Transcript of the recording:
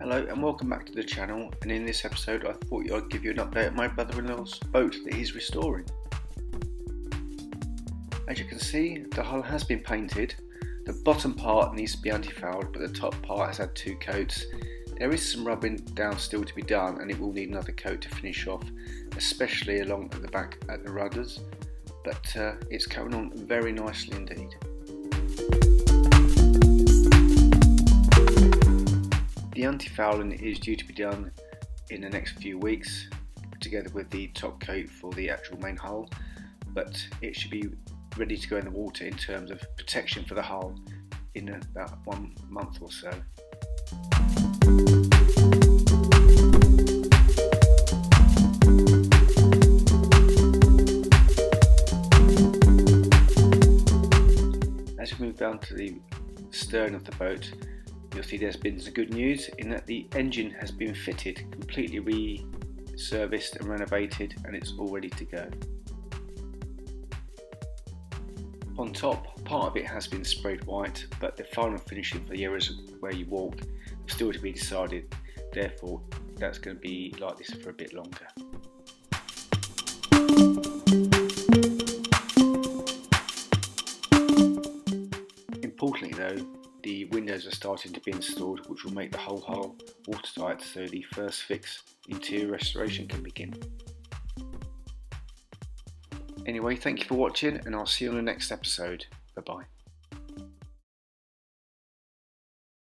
Hello and welcome back to the channel, and in this episode I thought I'd give you an update of my brother-in-law's boat that he's restoring. As you can see, the hull has been painted. The bottom part needs to be anti-fouled, but the top part has had 2 coats. There is some rubbing down still to be done, and it will need another coat to finish off, especially along at the back at the rudders, but it's coming on very nicely indeed. The anti-fouling is due to be done in the next few weeks, together with the top coat for the actual main hull, but it should be ready to go in the water in terms of protection for the hull in about 1 month or so. As we move down to the stern of the boat, you'll see there's been some good news in that the engine has been fitted, completely re-serviced and renovated, and it's all ready to go. On top, part of it has been sprayed white, but the final finishing for the areas where you walk is still to be decided. Therefore, that's going to be like this for a bit longer. Importantly though, the windows are starting to be installed, which will make the whole hull watertight, so the first fix interior restoration can begin. Anyway, thank you for watching, and I'll see you on the next episode. Bye bye.